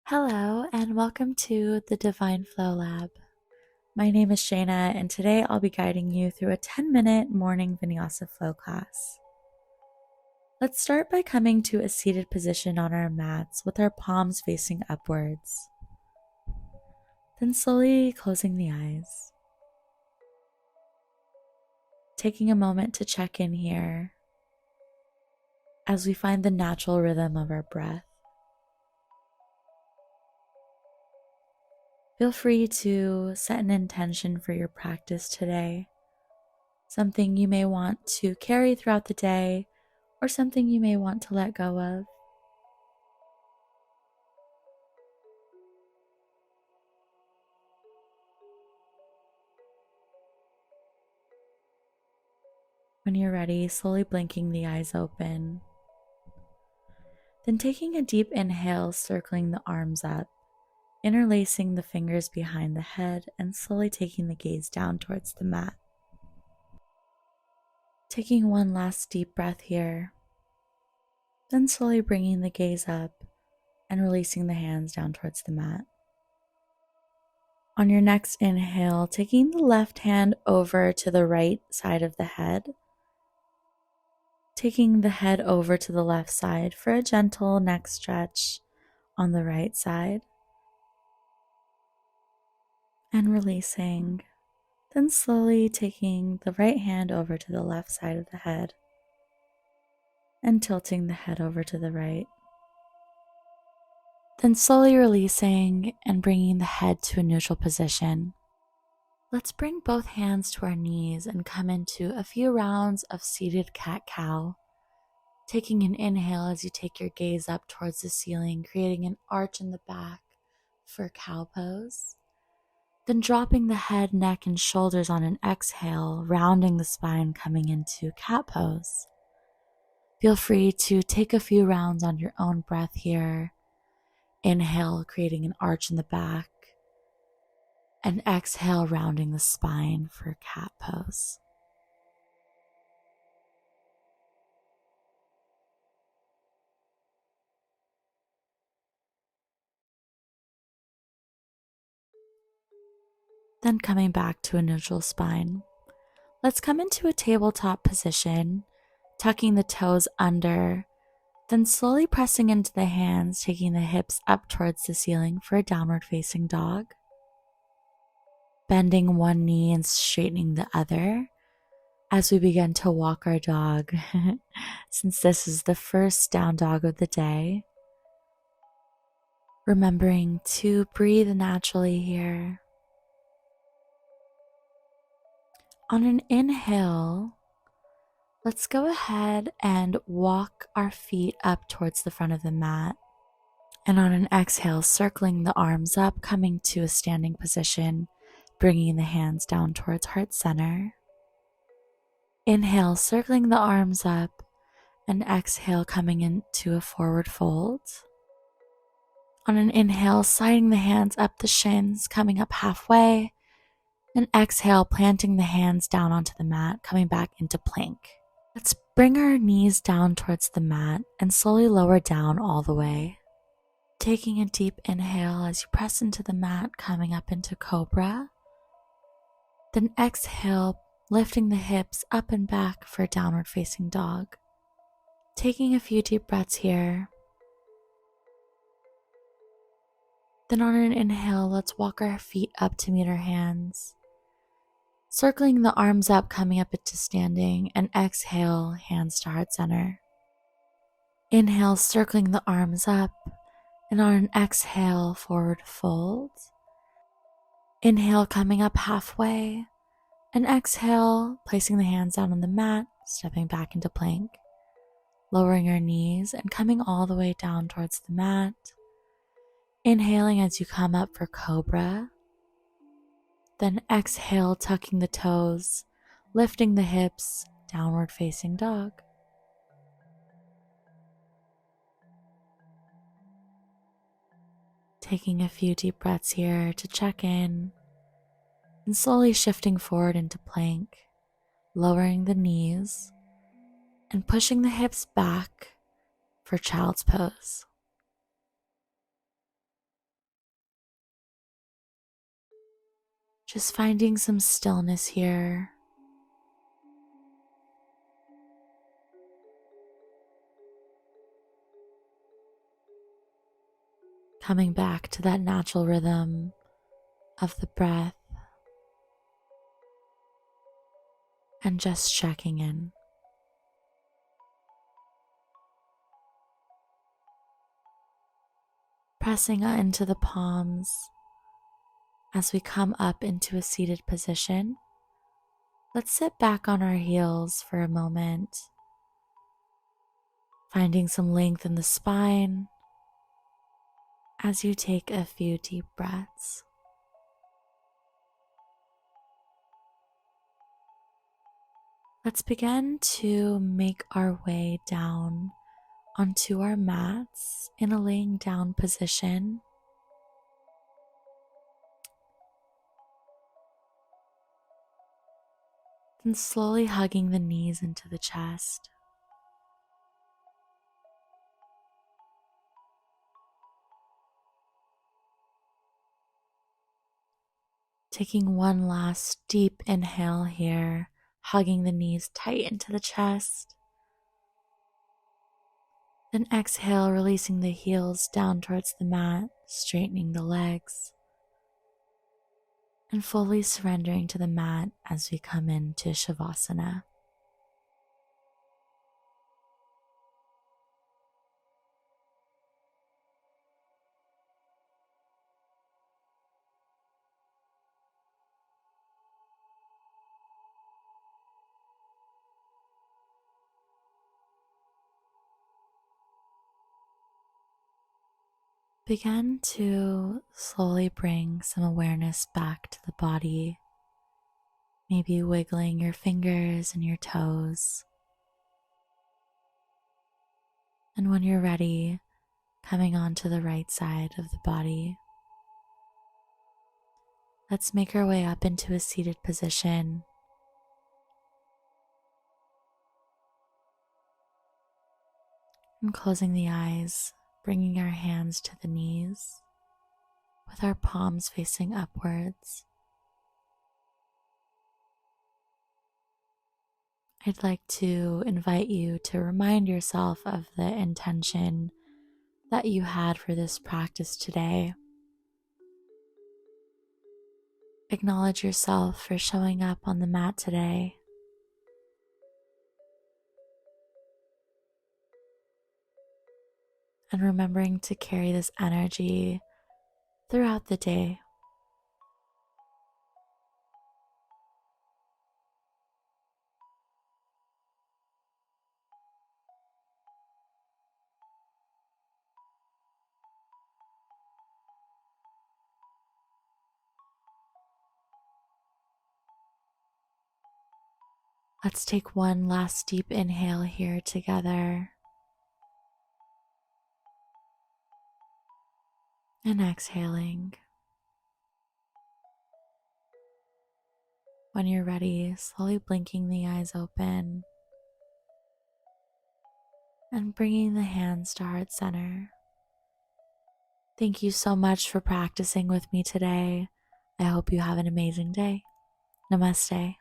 Hello, and welcome to the Divine Flow Lab. My name is Shayna, and today I'll be guiding you through a 10-minute morning Vinyasa flow class. Let's start by coming to a seated position on our mats with our palms facing upwards. Then slowly closing the eyes. Taking a moment to check in here as we find the natural rhythm of our breath. Feel free to set an intention for your practice today, something you may want to carry throughout the day or something you may want to let go of. When you're ready, slowly blinking the eyes open. Then taking a deep inhale, circling the arms up, interlacing the fingers behind the head, and slowly taking the gaze down towards the mat. Taking one last deep breath here, then slowly bringing the gaze up and releasing the hands down towards the mat. On your next inhale, taking the left hand over to the right side of the head, taking the head over to the left side for a gentle neck stretch on the right side, and releasing, then slowly taking the right hand over to the left side of the head and tilting the head over to the right. Then slowly releasing and bringing the head to a neutral position. Let's bring both hands to our knees and come into a few rounds of seated cat-cow. Taking an inhale as you take your gaze up towards the ceiling, creating an arch in the back for cow pose. Then dropping the head, neck, and shoulders on an exhale, rounding the spine, coming into cat pose. Feel free to take a few rounds on your own breath here. Inhale, creating an arch in the back, and exhale, rounding the spine for cat pose. Then coming back to a neutral spine. Let's come into a tabletop position, tucking the toes under, then slowly pressing into the hands, taking the hips up towards the ceiling for a downward facing dog. Bending one knee and straightening the other as we begin to walk our dog, since this is the first down dog of the day. Remembering to breathe naturally here. On an inhale, let's go ahead and walk our feet up towards the front of the mat. And on an exhale, circling the arms up, coming to a standing position, bringing the hands down towards heart center. Inhale, circling the arms up, and exhale, coming into a forward fold. On an inhale, sliding the hands up the shins, coming up halfway, and exhale, planting the hands down onto the mat, coming back into plank. Let's bring our knees down towards the mat and slowly lower down all the way. Taking a deep inhale as you press into the mat, coming up into cobra. Then exhale, lifting the hips up and back for a downward facing dog. Taking a few deep breaths here. Then on an inhale, let's walk our feet up to meet our hands. Circling the arms up, coming up into standing, and exhale, hands to heart center. Inhale, circling the arms up, and on an exhale, forward fold. Inhale, coming up halfway, and exhale, placing the hands down on the mat, stepping back into plank. Lowering your knees and coming all the way down towards the mat. Inhaling as you come up for cobra. Then exhale, tucking the toes, lifting the hips, downward facing dog. Taking a few deep breaths here to check in, and slowly shifting forward into plank, lowering the knees, and pushing the hips back for child's pose. Just finding some stillness here. Coming back to that natural rhythm of the breath and just checking in. Pressing into the palms as we come up into a seated position. Let's sit back on our heels for a moment, finding some length in the spine as you take a few deep breaths. Let's begin to make our way down onto our mats in a laying down position. And slowly hugging the knees into the chest. Taking one last deep inhale here, hugging the knees tight into the chest. Then exhale, releasing the heels down towards the mat, straightening the legs, and fully surrendering to the mat as we come into Savasana. Begin to slowly bring some awareness back to the body, maybe wiggling your fingers and your toes. And when you're ready, coming onto the right side of the body. Let's make our way up into a seated position. And closing the eyes, bringing our hands to the knees with our palms facing upwards. I'd like to invite you to remind yourself of the intention that you had for this practice today. Acknowledge yourself for showing up on the mat today. And remembering to carry this energy throughout the day. Let's take one last deep inhale here together. And exhaling. When you're ready, slowly blinking the eyes open and bringing the hands to heart center. Thank you so much for practicing with me today. I hope you have an amazing day. Namaste.